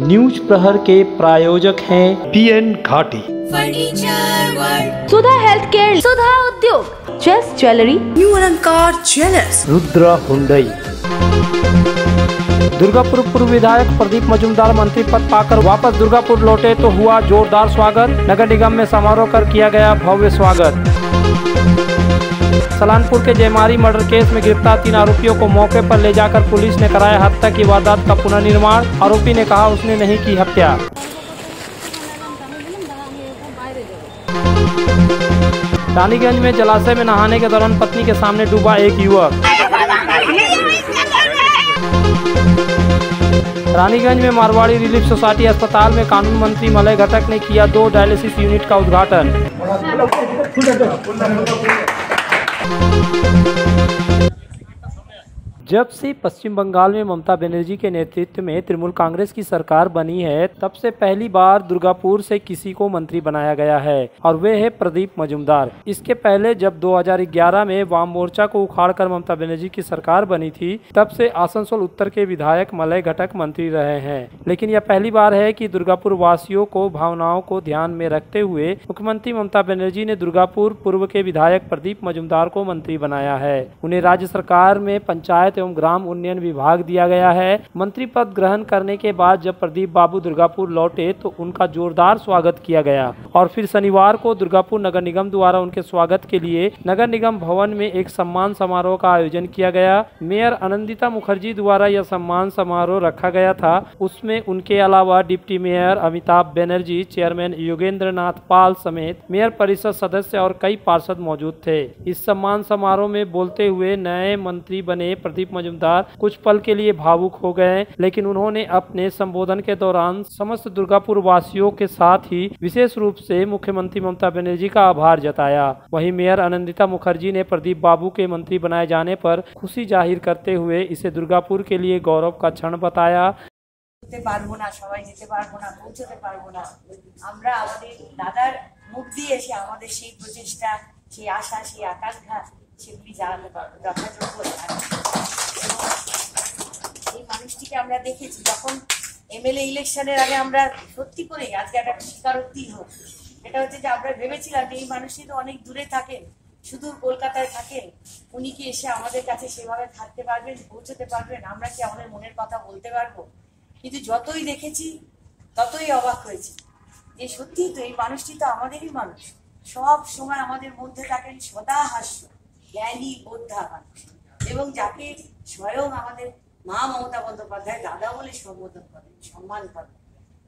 News प्रहर के प्रायोजक हैं PN घाटी, सुधा हेल्थ केयर, सुधा उद्योग, चेस ज्वेलरी, न्यू अलंकार ज्वेलर्स, रुद्र हुंडई। दुर्गापुर पूर्व विधायक प्रदीप मजूमदार मंत्री पद पाकर वापस दुर्गापुर लौटे तो हुआ जोरदार स्वागत। नगर निगम में समारोह कर किया गया भव्य स्वागत। सलानपुर के जयमारी मर्डर केस में गिरफ्तार 3 आरोपियों को मौके पर ले जाकर पुलिस ने कराया हत्या की वारदात का पुनर्निर्माण। आरोपी ने कहा उसने नहीं की हत्या। रानीगंज में जलाशय में नहाने के दौरान पत्नी के सामने डूबा एक युवक। रानीगंज में मारवाड़ी रिलीफ सोसाइटी अस्पताल में कानून मंत्री मलय घटक ने किया 2 डायलिसिस यूनिट का उद्घाटन। जब से पश्चिम बंगाल में ममता बनर्जी के नेतृत्व में तृणमूल कांग्रेस की सरकार बनी है, तब से पहली बार दुर्गापुर से किसी को मंत्री बनाया गया है और वे है प्रदीप मजूमदार। इसके पहले जब 2011 में वाम मोर्चा को उखाड़कर ममता बनर्जी की सरकार बनी थी, तब से आसनसोल उत्तर के विधायक मलय घटक मंत्री रहे हैं। लेकिन यह पहली बार है कि दुर्गापुर वासियों को भावनाओं को ध्यान में रखते हुए मुख्यमंत्री ममता बनर्जी ने दुर्गापुर पूर्व के विधायक प्रदीप मजूमदार को मंत्री बनाया है। उन्हें राज्य सरकार में पंचायत एवं ग्राम उन्नयन विभाग दिया गया है। मंत्री पद ग्रहण करने के बाद जब प्रदीप बाबू दुर्गापुर लौटे तो उनका जोरदार स्वागत किया गया और फिर शनिवार को दुर्गापुर नगर निगम द्वारा उनके स्वागत के लिए नगर निगम भवन में एक सम्मान समारोह का आयोजन किया गया। मेयर आनंदिता मुखर्जी द्वारा यह सम्मान समारोह रखा गया था। उसमें उनके अलावा deputy mayor Amitabh Banerjee, chairman Yogendra Nath Pal समेत मेयर परिषद सदस्य और कई पार्षद मौजूद थे। इस सम्मान समारोह में बोलते हुए नए मंत्री बने प्रदीप मजूमदार कुछ पल के लिए भावुक हो गए, लेकिन उन्होंने अपने संबोधन के दौरान समस्त दुर्गापुर वासियों के साथ ही विशेष रूप से मुख्यमंत्री ममता बनर्जी का आभार जताया। वहीं मेयर आनंदिता मुखर्जी ने प्रदीप बाबू के मंत्री बनाए जाने पर खुशी जाहिर करते हुए इसे दुर्गापुर के लिए गौरव का क्षण बताया। মানুষটিকে আমরা দেখেছি যখন এমএলএ ইলেকশনের আগে আমরা সত্যি করে আজকে একটা স্বীকারোক্তি হোক, এটা হচ্ছে যে আমরা ভেবেছিলাম যে এই মানুষটি তো অনেক দূরে থাকেন, শুধু কলকাতায় থাকেন, উনি কি এসে আমাদের কাছে সেভাবে থাকতে পারবেন, পৌঁছতে পারবেন, আমরা কি আমাদের মনের কথা বলতে পারবো? কিন্তু যতই দেখেছি ততই অবাক হয়েছি যে সত্যি তো এই মানুষটি তো আমাদেরই মানুষ, সব সময় আমাদের মধ্যে থাকেন, সদা হাস্য, জ্ঞানী বোদ্ধা মানুষ, এবং যাকে স্বয়ং আমাদের মা মমতা বন্দ্যোপাধ্যায় দাদা বলে সম্বোধন করেন, সম্মান করেন।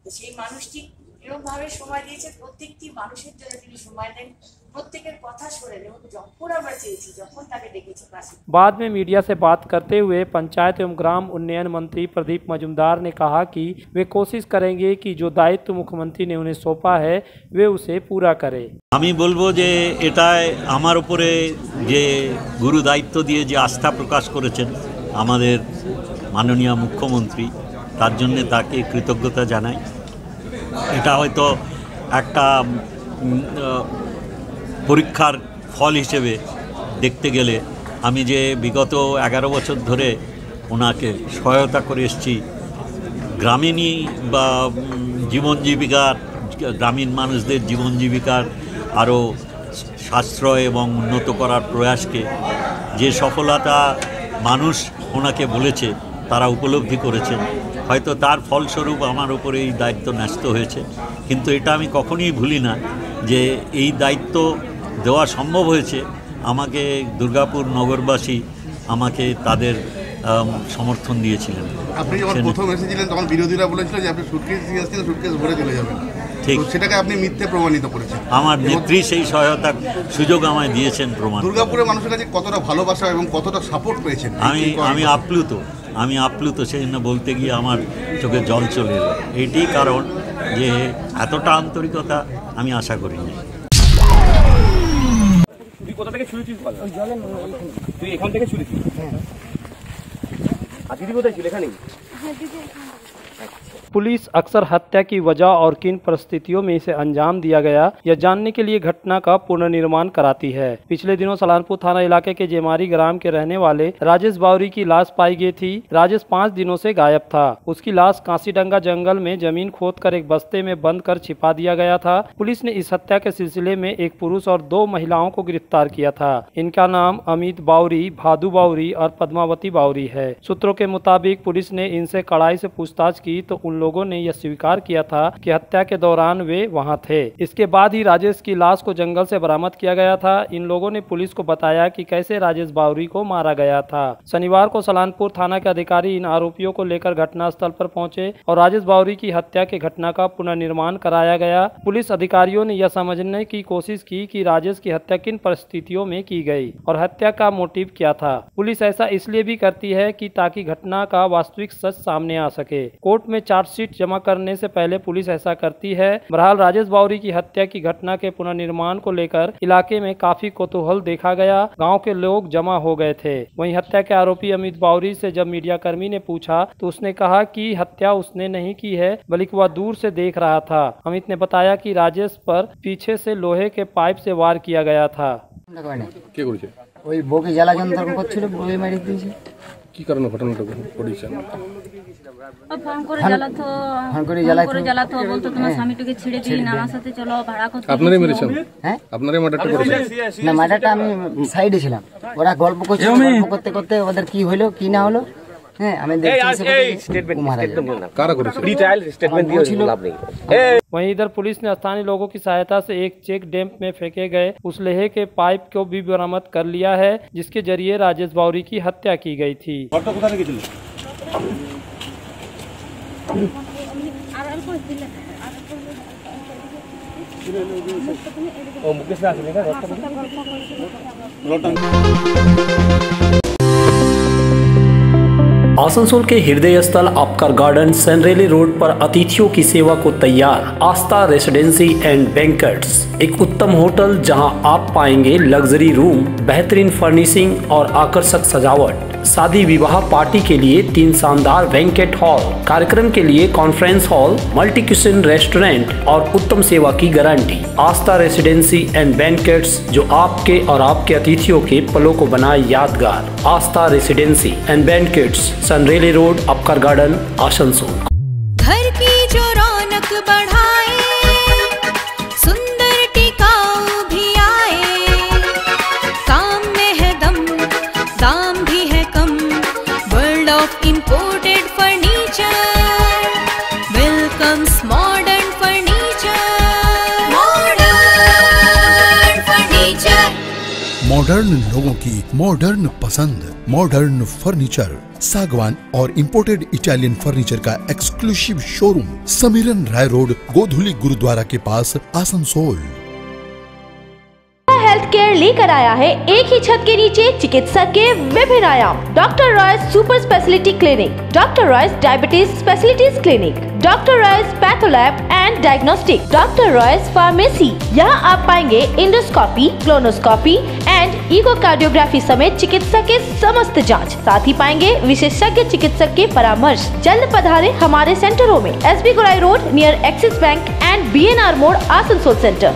তো সেই মানুষটি এরকম ভাবে সময় দিয়েছে, প্রত্যেকটি মানুষের জন্য তিনি সময় দেন, प्रत्येक कथा शोनेन এবং যখন আমরা চেয়েছি যখন তাকে ডেকেছি পাশে। बाद में मीडिया से बात करते हुए पंचायत एवं ग्राम उन्नयन मंत्री प्रदीप मजूमदार ने कहा कि वे कोशिश करेंगे कि जो दायित्व मुख्यमंत्री ने उन्हें सौंपा है वे उसे पूरा करे। আমি বলবো যে এটাই আমার উপরে যে গুরু দায়িত্ব দিয়ে যে আস্থা প্রকাশ করেছেন আমাদের মাননীয় মুখ্যমন্ত্রী, তার জন্য তাকে কৃতজ্ঞতা জানাই। এটা হয়তো একটা পরীক্ষার ফল হিসেবে দেখতে গেলে আমি যে বিগত 11 বছর ধরে ওনাকে সহায়তা করে এসেছি, গ্রামীণী বা জীবন জীবিকার, গ্রামীণ মানুষদের জীবন জীবিকার আরও সাশ্রয় এবং উন্নত করার প্রয়াসকে যে সফলতা মানুষ ওনাকে বলেছে তারা উপলব্ধি করেছেন, হয়তো তার ফলস্বরূপ আমার উপরে এই দায়িত্ব ন্যস্ত হয়েছে। কিন্তু এটা আমি কখনোই ভুলি না যে এই দায়িত্ব দেওয়া সম্ভব হয়েছে আমাকে দুর্গাপুর নগরবাসী আমাকে তাদের সমর্থন দিয়েছিলেন। আপনি যখন প্রথম এসেছিলেন তখন বিরোধীরা বলেছিল যে আপনি সুটকেস দিয়ে আসছেন, সুটকেস ভরে চলে যাবেন, ঠিক সেটাকে আপনি মিথ্যে প্রমাণিত করেছেন। আমার নেত্রী সেই সহায়তার সুযোগ আমায় দিয়েছেন প্রমাণ। দুর্গাপুরের মানুষের কাছে কতটা ভালোবাসা এবং কতটা সাপোর্ট পেয়েছেন আমি আপ্লুত সেই জন্য বলতে গিয়ে আমার চোখে জল চলে এলো। এইটি কারণ যে এতটা আন্তরিকতা আমি আশা করিনি। কোথা থেকে ছুরি তুই তুই এখান থেকে ছুরি আর দিদি কোথায় ছিল? এখানেই। पुलिस अक्सर हत्या की वजह और किन परिस्थितियों में इसे अंजाम दिया गया यह जानने के लिए घटना का पुनर्निर्माण कराती है। पिछले दिनों सलानपुर थाना इलाके के जेमारी ग्राम के रहने वाले राजेश बावरी की लाश पाई गई थी। राजेश 5 दिनों से गायब था। उसकी लाश कांसीडंगा जंगल में जमीन खोदकर एक बस्ते में बंद कर छिपा दिया गया था। पुलिस ने इस हत्या के सिलसिले में एक पुरुष और 2 महिलाओं को गिरफ्तार किया था। इनका नाम अमित बावरी, भादु बावरी और पद्मावती बावरी है। सूत्रों के मुताबिक पुलिस ने इनसे कड़ाई से पूछताछ की तो उन लोगों ने यह स्वीकार किया था कि हत्या के दौरान वे वहां थे। इसके बाद ही राजेश की लाश को जंगल से बरामद किया गया था। इन लोगों ने पुलिस को बताया कि कैसे राजेश बावरी को मारा गया था। शनिवार को सलानपुर थाना के अधिकारी इन आरोपियों को लेकर घटनास्थल पर पहुंचे और राजेश बावरी की हत्या के घटना का पुनर्निर्माण कराया गया। पुलिस अधिकारियों ने यह समझने की कोशिश की कि राजेश की हत्या किन परिस्थितियों में की गई और हत्या का मोटिव क्या था। पुलिस ऐसा इसलिए भी करती है कि ताकि घटना का वास्तविक सच सामने आ सके। कोर्ट में चार्जशीट जमा करने से पहले पुलिस ऐसा करती है। बहरहाल राजेश बावरी की हत्या की घटना के पुनर्निर्माण को लेकर इलाके में काफी कौतूहल देखा गया। गांव के लोग जमा हो गए थे। वहीं हत्या के आरोपी अमित बावरी से जब मीडिया कर्मी ने पूछा तो उसने कहा कि हत्या उसने नहीं की है बल्कि वह दूर से देख रहा था। अमित ने बताया कि राजेश पर पीछे से लोहे के पाइप से वार किया गया था। ওই বউকে জ্বালা যন্ত্রণা করছিল, বউকে মেরে দিয়েছে। কি কারণে ঘটনাটা ঘটেছে? ফোন করে জ্বালাতো বলতো তোমার স্বামীটাকে ছেড়ে দিন, আমার সাথে চলো ভাড়া করতে। আপনারাই মেরেছেন? হ্যাঁ, আপনারাই মার্ডারটা করেছেন? না, মার্ডারটা আমি সাইডে ছিলাম। ওরা গল্প করছিল, গল্প করতে করতে ওদের কি হলো কি না হলো, হ্যাঁ আমি वहीं इधर पुलिस ने स्थानीय लोगों की सहायता से एक चेक डैम में फेंके गए उस लोहे के पाइप को भी बरामद कर लिया है जिसके जरिए राजेश बावरी की हत्या की गई थी। आसनसोल के हृदय स्थल अपकर गार्डन सनरेली रोड पर अतिथियों की सेवा को तैयार आस्था रेसिडेंसी एंड बैंक्वेट्स, एक उत्तम होटल जहां आप पाएंगे लग्जरी रूम, बेहतरीन फर्निशिंग और आकर्षक सजावट। शादी विवाह पार्टी के लिए 3 शानदार बैंक्वेट हॉल, कार्यक्रम के लिए conference hall, multi kitchen restaurant और उत्तम सेवा की guarantee. Aastha residency and banquets जो आपके और आपके अतिथियों के पलों को बनाए यादगार। Aastha residency and banquets, Senraleigh road, Upkar garden, Asansol. घर की जो रौनक बढ़ाए, सुंदर टिकाऊ भी आए, काम में है दम, दाम भी है कम। World of imported furniture welcomes modern furniture. Modern furniture, modern लोगों की मॉडर्न पसंद। मॉडर्न फर्नीचर, सागवान और इंपोर्टेड इटालियन फर्नीचर का exclusive showroom, Samiran Roy road, Godhuli Gurdwara के पास, आसनसोल। हेल्थ केयर लेकर आया है एक ही छत के नीचे चिकित्सक के विभिन्न आयाम। Doctor Royce super speciality clinic, doctor Royce diabetes specialities clinic, doctor Royce patholab and diagnostic, doctor Royce pharmacy. यहाँ आप पाएंगे इंडोस्कोपी, क्लोनोस्कोपी एंड इकोकार्डियोग्राफी समेत चिकित्सा के समस्त जांच। साथ ही पाएंगे विशेषज्ञ चिकित्सक के परामर्श। जल्द पधारे हमारे सेंटरों में SB गोलाई road near axis bank and BNR मोड़, आसनसोल सेंटर।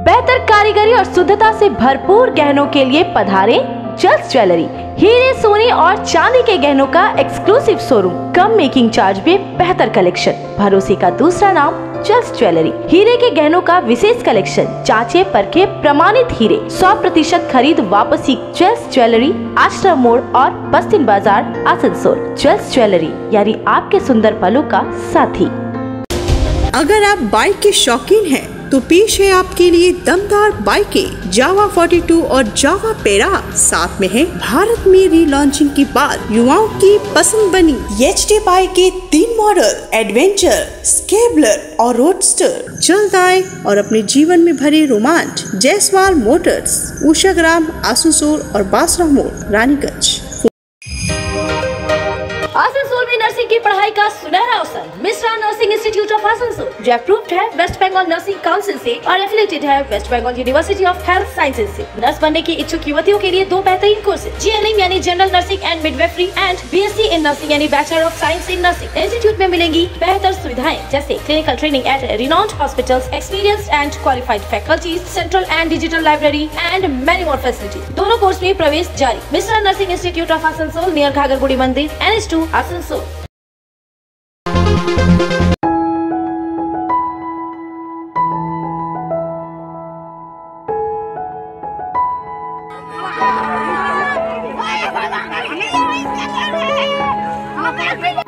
बेहतर कारीगरी और शुद्धता से भरपूर गहनों के लिए पधारे जस्ट ज्वेलरी। हीरे, सोने और चांदी के गहनों का एक्सक्लूसिव शोरूम, कम मेकिंग चार्ज में बेहतर कलेक्शन। भरोसे का दूसरा नाम जस्ट ज्वेलरी। हीरे के गहनों का विशेष कलेक्शन, जांचे परखे प्रमाणित हीरे, 100% खरीद वापसी। जस्ट ज्वेलरी, आश्रम मोड़ और बस्तिन बाजार, आसनसोल। जस्ट ज्वेलरी यानी आपके सुंदर पलों का साथी। अगर आप बाइक के शौकीन हैं तो पेश है आपके लिए दमदार बाइकें जावा 42 और जावा पेरा। साथ में है भारत में रीलॉन्चिंग के बाद युवाओं की पसंद बनी HD बाइक के 3 मॉडल, एडवेंचर, स्केबलर और रोडस्टर। जल्द आए और अपने जीवन में भरे रोमांच। जयसवाल मोटर्स, उषाग्राम, आसनसोल और बासरा मोड़, रानीगंज। आसनसोल में नर्सिंग की पढ़ाई का सुनहरा अवसर। Mishra nursing institute of Asansol जो अप्रूव्ड है वेस्ट बंगाल नर्सिंग काउंसिल से और एफिलिएटेड है West Bengal university of health sciences से। नर्स बनने की इच्छुक युवतियों के लिए 2 बेहतरीन कोर्सेज, जीएनएम यानी general nursing and midwifery and BSc in nursing यानी bachelor of science in nursing. Institute में मिलेंगी बेहतर सुविधाएं जैसे clinical training at renowned hospitals, experienced and qualified faculties, central and digital library and many more facilities. दोनों course में प्रवेश जारी। Mishra nursing institute of Asansol near घाघरगुड़ी मंदिर, NH2 आसनसोल।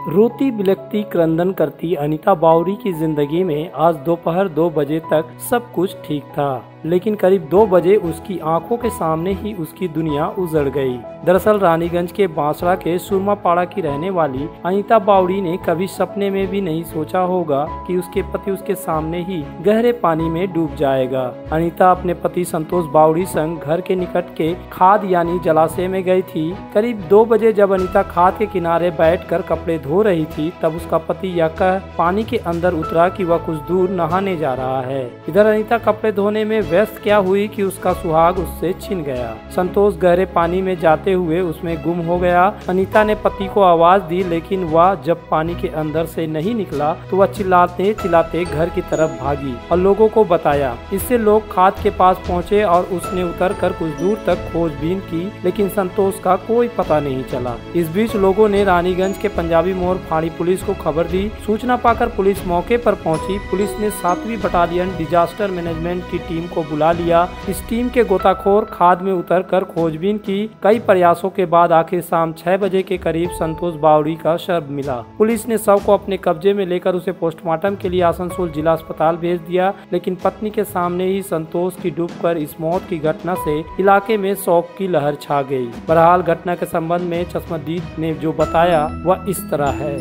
रोती बिलखती क्रंदन करती अनीता बावरी की जिंदगी में आज दोपहर 2 बजे तक सब कुछ ठीक था, लेकिन करीब 2 बजे उसकी आंखों के सामने ही उसकी दुनिया उजड़ गई। दरअसल रानीगंज के बांसड़ा के सुरमापाड़ा की रहने वाली अनीता बावरी ने कभी सपने में भी नहीं सोचा होगा कि उसके पति उसके सामने ही गहरे पानी में डूब जाएगा। अनीता अपने पति संतोष बावरी संग घर के निकट के खाद यानी जलाशय में गई थी। करीब 2 बजे जब अनीता खाद के किनारे बैठकर कपड़े धो रही थी, तब उसका पति यह कह पानी के अंदर उतरा कि वह कुछ दूर नहाने जा रहा है। इधर अनीता कपड़े धोने में व्यस्त क्या हुई कि उसका सुहाग उससे छिन गया। संतोष गहरे पानी में जाते हुए उसमें गुम हो गया। अनीता ने पति को आवाज दी, लेकिन वह जब पानी के अंदर से नहीं निकला तो वह चिल्लाते चिल्लाते घर की तरफ भागी और लोगों को बताया। इससे लोग खाद के पास पहुंचे और उसने उतरकर कुछ दूर तक खोजबीन की, लेकिन संतोष का कोई पता नहीं चला। इस बीच लोगों ने रानीगंज के पंजाबी मोड़ फाड़ी पुलिस को खबर दी। सूचना पाकर पुलिस मौके पर पहुंची। पुलिस ने 7वीं बटालियन डिजास्टर मैनेजमेंट की टीम को बुला लिया। इस टीम के गोताखोर खाद में उतरकर खोजबीन की। कई प्रयासों के बाद आखिर शाम 6 बजे के करीब संतोष बावरी का शव मिला। पुलिस ने शव को अपने कब्जे में लेकर उसे पोस्टमार्टम के लिए आसनसोल जिला अस्पताल भेज दिया, लेकिन पत्नी के सामने ही संतोष की डूबकर इस मौत की घटना से इलाके में शोक की लहर छा गई। बहरहाल घटना के संबंध में चश्मदीद ने जो बताया वह इस तरह है।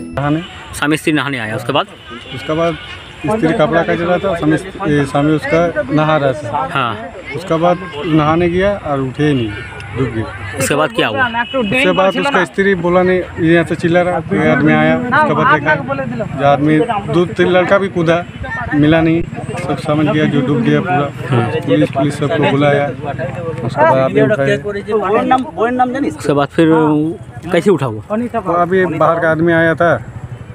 स्वामी स्त्री नहाने आया, उसके बाद स्त्री कपड़ा का जला था, स्वामी उसका नहा रहा था। हाँ, उसके बाद नहाने गया और उठे ही नहीं, डूब गया। उसके बाद क्या हुआ? उसके बाद उसका स्त्री बोला नहीं, यहाँ से चिल्ला रहा, कोई आदमी आया, उसके बाद देखा जो आदमी 2-3 लड़का भी कूदा, मिला नहीं, सब समझ गया जो डूब गया पूरा। पुलिस सबको बुलाया, उसके बाद आदमी उठाया। उसके बाद फिर कैसे उठा हुआ? तो अभी बाहर का आदमी आया था,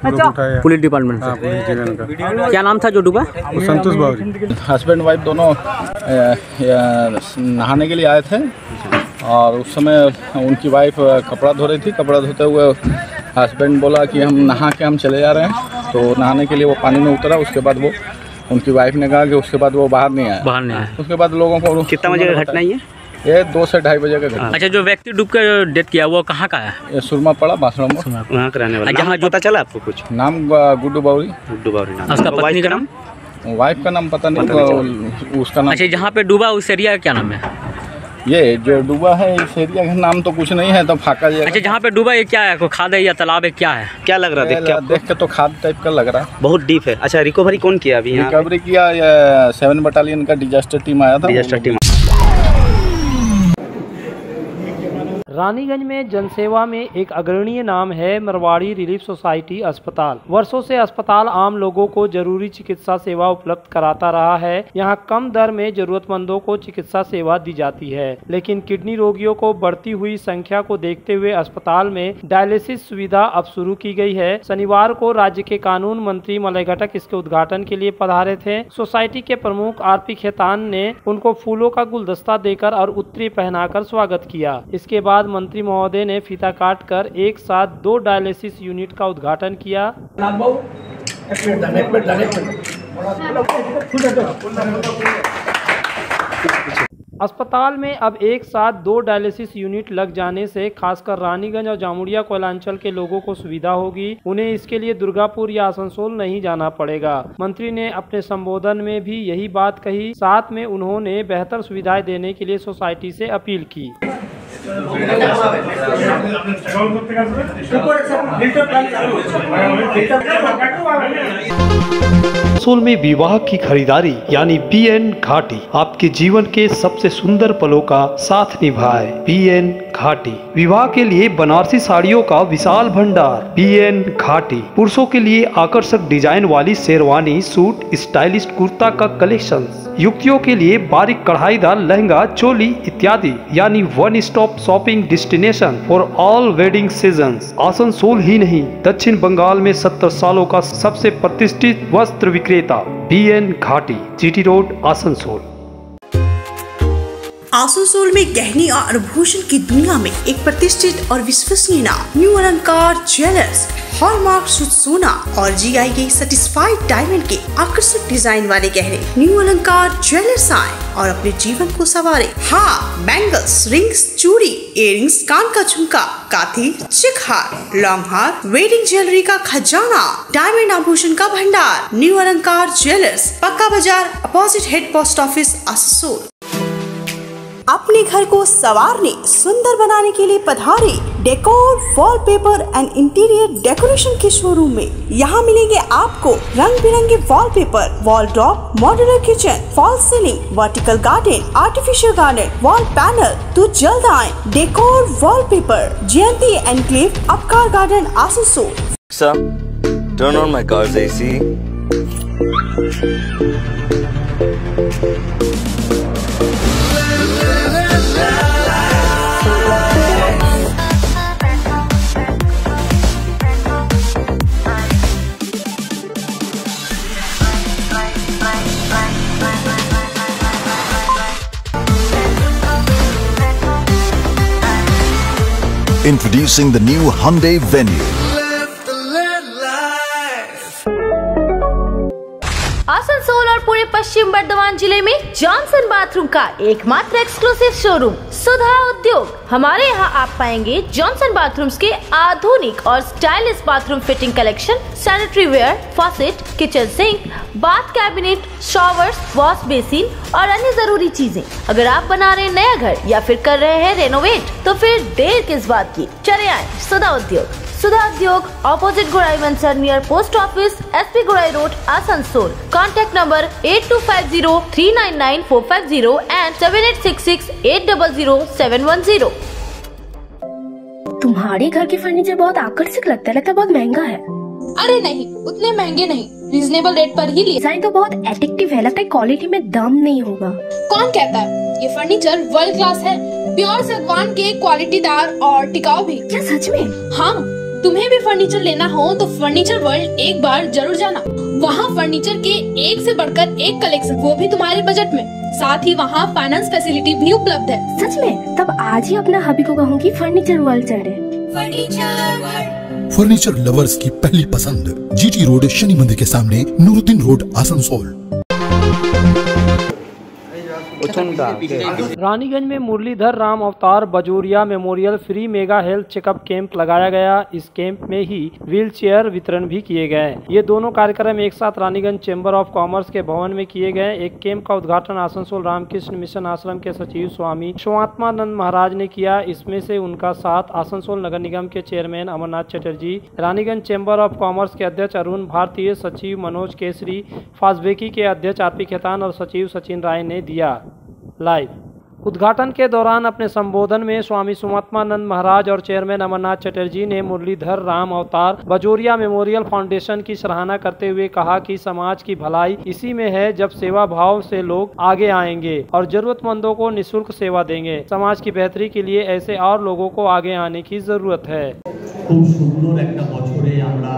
पुलिस डिपार्टमेंट का। क्या नाम था जो डूबा? संतोष बावरी। हस्बैंड वाइफ दोनों नहाने के लिए आए थे और उस समय उनकी वाइफ कपड़ा धो रही थी। कपड़ा धोते हुए हस्बैंड बोला कि हम नहा के हम चले जा रहे हैं, तो नहाने के लिए वो पानी में उतरा। उसके बाद वो उनकी वाइफ ने कहा कि उसके बाद वो बाहर नहीं आया। उसके बाद लोगों को कितना बजे का घटना है ये 2 से 2:30 बजे का घटना। अच्छा, जो व्यक्ति डूब कर डेथ किया वो कहाँ का है? ये सुरमापाड़ा बांसड़ा मोड़, वहाँ का रहने वाला। जहाँ पता चला आपको कुछ? नाम गुड्डू बावरी। गुड्डू बावरी नाम। उसका पत्नी का नाम? वाइफ का नाम पता नहीं, उसका नाम। अच्छा, जहाँ पे डूबा उस एरिया का क्या नाम है? ये जो डूबा है इस एरिया का नाम तो कुछ नहीं है, तो फाका जगह। अच्छा, जहाँ पे डूबा ये क्या है? खाद है या तालाब है, क्या है? क्या लग रहा है देख के? तो खाद टाइप का लग रहा है, बहुत डीप है। अच्छा, रिकवरी कौन किया अभी? रिकवरी किया 7 बटालियन का डिजास्टर टीम आया था। Disaster team. रानीगंज में जनसेवा में एक अग्रणीय नाम है मरवाड़ी रिलीफ सोसाइटी अस्पताल। वर्षों से अस्पताल आम लोगों को जरूरी चिकित्सा सेवा उपलब्ध कराता रहा है। यहाँ कम दर में जरूरतमंदों को चिकित्सा सेवा दी जाती है, लेकिन किडनी रोगियों को बढ़ती हुई संख्या को देखते हुए अस्पताल में डायलिसिस सुविधा अब शुरू की गई है। शनिवार को राज्य के कानून मंत्री मलय घटक इसके उद्घाटन के लिए पधारे थे। सोसाइटी के प्रमुख RP खेतान ने उनको फूलों का गुलदस्ता देकर और उत्तरी पहनाकर स्वागत किया। इसके बाद मंत्री महोदय ने फीता काटकर एक साथ 2 डायलिसिस यूनिट का उद्घाटन किया। अस्पताल में अब एक साथ 2 डायलिसिस यूनिट लग जाने से खासकर रानीगंज और जामुड़िया कोयलांचल के लोगों को सुविधा होगी। उन्हें इसके लिए दुर्गापुर या आसनसोल नहीं जाना पड़ेगा। मंत्री ने अपने संबोधन में भी यही बात कही। साथ में उन्होंने बेहतर सुविधाएं देने के लिए सोसाइटी से अपील की। आसनसोल में विवाह की खरीदारी यानी BN घाटी आपके जीवन के सबसे सुंदर पलों का साथ निभाए। BN घाटी विवाह के लिए बनारसी साड़ियों का विशाल भंडार। BN घाटी पुरुषों के लिए आकर्षक डिजाइन वाली शेरवानी, सूट, स्टाइलिश कुर्ता का कलेक्शन, युवतियों के लिए बारीक कढ़ाईदार लहंगा, चोली इत्यादि, यानी one stop shopping destination for all wedding seasons. Asansol ही नहीं, दक्षिण बंगाल में 70 सालों का सबसे प्रतिष्ठित वस्त्र विक्रेता BN घाटी, GT रोड, आसनसोल। आसनसोल में गहने और आभूषण की दुनिया में एक प्रतिष्ठित और विश्वसनीय नाम न्यू अलंकार ज्वेलर्स। हॉलमार्क शुद्ध सोना और GI सर्टिफाइड डायमंड के आकर्षक डिजाइन वाले गहने न्यू अलंकार ज्वेलर्स आए और अपने जीवन को संवारे। हाँ, बैंगल्स, रिंग्स, चूड़ी, इयररिंग्स, कान का झुमका, काथी, चिक हार, लॉन्ग हार, वेडिंग ज्वेलरी का खजाना, डायमंड आभूषण का भंडार। न्यू अलंकार jewellers, Pakka Bazar, opposite head post office, Asansol. अपने घर को संवारने, सुंदर बनाने के लिए पधारे decor, wallpaper and interior decoration के शोरूम में। यहाँ मिलेंगे आपको रंग बिरंगे wallpaper, wall drop, modular kitchen, fall ceiling, vertical garden, artificial garden, wall panel. तो जल्द आए decor wallpaper, Jayanti enclave, Upkar garden, Asansol. Sir, turn on my car's AC. Introducing the new Hyundai Venue. Asansol और पूरे पश्चिम बर्धमान जिले में जॉनसन बाथरूम का एकमात्र एक्सक्लूसिव शोरूम सुधा उद्योग। हमारे यहाँ आप पाएंगे जॉनसन बाथरूम्स के आधुनिक और stylish bathroom fitting collection, sanitary ware, faucet, kitchen sink, bath cabinet, showers, wash basin और अन्य जरूरी चीजें। अगर आप बना रहे नया घर या फिर कर रहे हैं रेनोवेट, तो फिर देर किस बात की, चले आए सुधा उद्योग। सुधा उद्योग ऑपोजिट गुराई वंसर नियर पोस्ट ऑफिस, SP गुराई road, Asansol. Contact number 8250399450 and 7866800710। तुम्हारे घर के फर्नीचर बहुत आकर्षक लगता है बहुत महंगा है। अरे नहीं, उतने महंगे नहीं, रीजनेबल रेट पर ही लिए। डिजाइन तो बहुत एट्रैक्टिव है, लगता है क्वालिटी में दम नहीं होगा। कौन कहता है? ये फर्नीचर वर्ल्ड क्लास है, प्योर सागवान के, क्वालिटीदार और टिकाऊ भी। क्या सच में? हाँ, तुम्हें भी फर्नीचर लेना हो तो फर्नीचर वर्ल्ड एक बार जरूर जाना। वहाँ फर्नीचर के एक से बढ़कर एक कलेक्शन, वो भी तुम्हारे बजट में। साथ ही वहाँ फाइनेंस फैसिलिटी भी उपलब्ध है। सच में? तब आज ही अपना हबी को कहूँगी फर्नीचर वर्ल्ड चले। फर्नीचर लवर्स की पहली पसंद, GT रोड, शनि मंदिर के सामने, नूरुद्दीन रोड, आसनसोल। रानीगंज में मुरलीधर राम अवतार Bajoria memorial free mega health checkup camp लगाया गया। इस कैंप में ही व्हील चेयर वितरण भी किए गए। ये दोनों कार्यक्रम एक साथ रानीगंज चैम्बर ऑफ कॉमर्स के भवन में किए गए। एक कैंप का उद्घाटन आसनसोल रामकृष्ण मिशन आश्रम के सचिव स्वामी शिवात्मानंद महाराज ने किया। इसमें से उनका साथ आसनसोल नगर निगम के chairman Amarnath Chatterjee, Raniganj chamber of commerce के अध्यक्ष अरुण भारतीय, सचिव मनोज केसरी, फास्बेकी के अध्यक्ष RP खेतान और सचिव सचिन राय ने दिया लाइव। उद्घाटन के दौरान अपने संबोधन में स्वामी सुमात्मानंद महाराज और चेयरमैन अमरनाथ चटर्जी ने मुरलीधर राम अवतार बजोरिया मेमोरियल फाउंडेशन की सराहना करते हुए कहा कि समाज की भलाई इसी में है, जब सेवा भाव से लोग आगे आएंगे और जरूरतमंदों को निःशुल्क सेवा देंगे। समाज की बेहतरी के लिए ऐसे और लोगों को आगे आने की जरूरत है। खूब सुंदर एक बछरे আমরা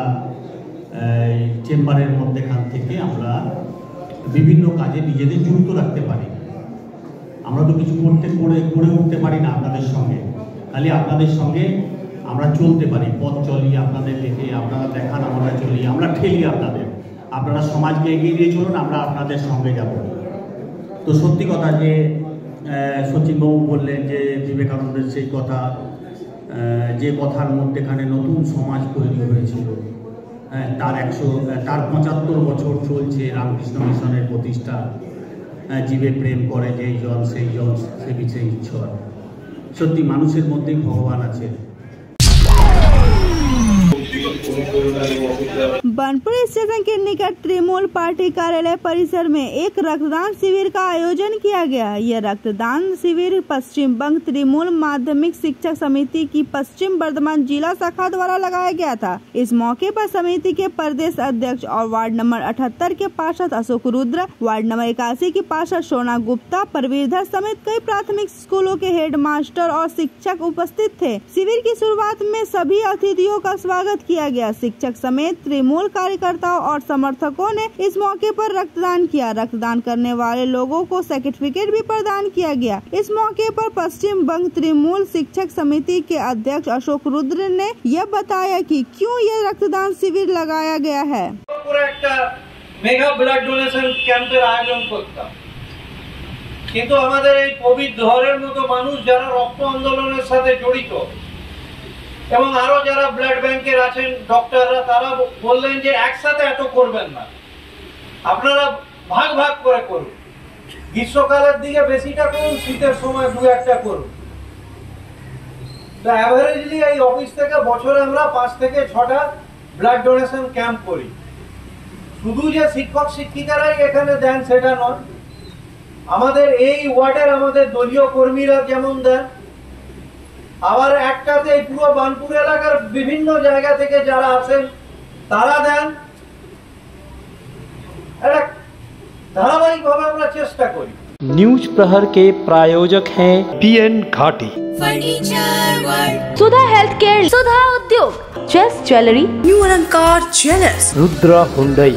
চেম্বারের মধ্যখান থেকে আমরা বিভিন্ন কাজে নিজেদের যুক্ত রাখতে পারি। আমরা তো কিছু করে উঠতে পারি না আপনাদের সঙ্গে, খালি আপনাদের সঙ্গে আমরা চলতে পারি, পথ চলি আপনাদের দেখে, আপনারা দেখান আমরা চলি, আমরা ঠেলি আপনাদের, আপনারা সমাজকে এগিয়ে নিয়ে চলুন, আমরা আপনাদের সঙ্গে যাব। তো সত্যি কথা যে সচিনবাবু বললেন যে বিবেকানন্দের সেই কথা, যে কথার মধ্যেখানে নতুন সমাজ তৈরি হয়েছিল, তার 75 বছর চলছে রামকৃষ্ণ মিশনের প্রতিষ্ঠা। জীবে প্রেম করে যেই জন সেই জন সে বিছে ঈশ্বর, সত্যি মানুষের মধ্যেই ভগবান আছেন। बनपुर स्टेशन के निकट तृणमूल पार्टी कार्यालय परिसर में एक रक्तदान शिविर का आयोजन किया गया। यह रक्तदान शिविर पश्चिम बंग तृणमूल माध्यमिक शिक्षक समिति की पश्चिम बर्धमान जिला शाखा द्वारा लगाया गया था। इस मौके पर समिति के प्रदेश अध्यक्ष और वार्ड नंबर 78 के पार्षद अशोक रुद्र, वार्ड नंबर 81 की पार्षद सोना गुप्ता, परवीरधर समेत कई प्राथमिक स्कूलों के हेड मास्टर और शिक्षक उपस्थित थे। शिविर की शुरुआत में सभी अतिथियों का स्वागत किया गया। शिक्षक समेत तृणमूल कार्यकर्ताओं और समर्थकों ने इस मौके पर रक्तदान किया। रक्तदान करने वाले लोगों को सर्टिफिकेट भी प्रदान किया गया। इस मौके पर पश्चिम बंग तृणमूल शिक्षक समिति के अध्यक्ष अशोक रुद्र ने यह बताया कि क्यों यह रक्तदान शिविर लगाया गया है। मेगा ब्लाड डोनेशन कैंपेर आयोजन करताम, किन्तु आमादेर এই কোভিড ধরের মতো মানুষ যারা রক্ত আন্দোলনের সাথে জড়িত এবং আরো যারা ব্লাড ব্যাংকের আছেন ডক্টররা, তারা বললেন যে একসাথে এত করবেন না, আপনারা ভাগ ভাগ করে করুন। গ্রীষ্মকালের দিকে বেশিটা করুন, শীতের সময় দু একটা করুন। তো অ্যাভারেজলি এই অফিস থেকে বছরে আমরা 5 থেকে 6টা ব্লাড ডোনেশন ক্যাম্প করি। শুধু যে শিক্ষক শিক্ষিকারাই এখানে দেন সেটা নয়, আমাদের এই ওয়ার্ডের আমাদের দলীয় কর্মীরা যেমন দেন, আবার একটাতে পুরো বানপুর এলাকার বিভিন্ন জায়গা থেকে যারা আসেন তারা দেন। এটা ধারাবাহিকভাবে আমরা চেষ্টা করি। न्यूज प्रहर के प्रायोजक हैं PN घाटी, फर्नीचर वर्ल्ड, सुधा हेल्थ केयर, सुधा उद्योग, चेस ज्वेलरी, न्यू अलंकार ज्वेलर्स, रुद्रा हुंडई,